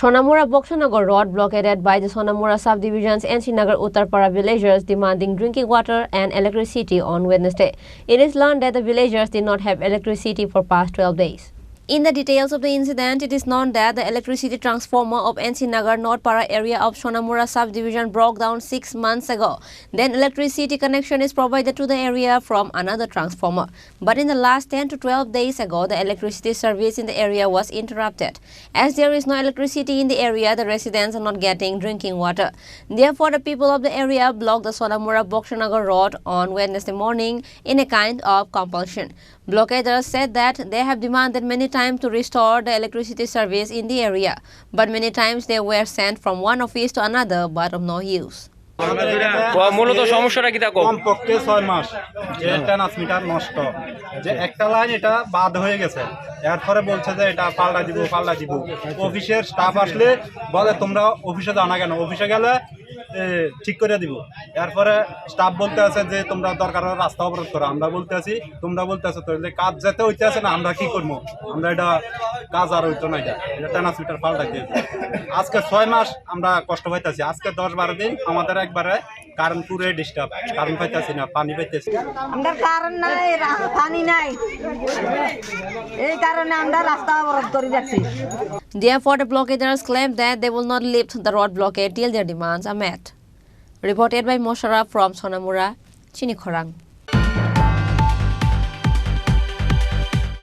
Sonamura-Boxanagar road blockaded by the Sonamura subdivision's N.C Nagar Uttar villagers demanding drinking water and electricity on Wednesday. It is learned that the villagers did not have electricity for past 12 days. In the details of the incident, it is known that the electricity transformer of N.C Nagar Uttar area of Sonamura subdivision broke down 6 months ago. Then electricity connection is provided to the area from another transformer. But in the last 10 to 12 days ago, the electricity service in the area was interrupted. As there is no electricity in the area, the residents are not getting drinking water. Therefore, the people of the area blocked the Sonamura-Boxanagar road on Wednesday morning in a kind of compulsion. Blockaders said that they have demanded many times to restore the electricity service in the area, but many times they were sent from one office to another, but of no use. মূলত সমস্যাটা কি থাকো কমপক্ষে 6 মাস যে transmitter নষ্ট যে একটা line এটা বাদ হয়ে গেছে এরপরে বলছে যে এটা পাল্টা দিব অফিসের স্টাফ আসলে বলে তোমরা অফিসে যাও না কেন অফিসে গেলে ঠিক করে দিব এরপরে স্টাফ বলতে আছে যে তোমরা দরকার রাস্তা অবরোধ করো আমরা বলতে আছি তোমরা বলতে আছো তাহলে কাজ যেতে হইতে আছে না আমরা কি করব আমরা এটা কাজ আর হইতো না এটা ট্রান্সমিটার পাল্টা দিয়ে আজকে 6 মাস আমরা কষ্ট পাইতেছি আজকে 10-12 দিন আমাদের একবারে কারেন্ট পুরো ডিস্টার্ব কারেন্ট পাইতেছি না পানি পাইতেছি আমরা কারেন্ট নাই পানি নাই এই কারণে আমরা রাস্তা অবরোধ করে রাখছি Therefore, the blockaders claim that they will not lift the road blockade till their demands are met. Reported by Mosharraf from Sonamura, Chini Khorang.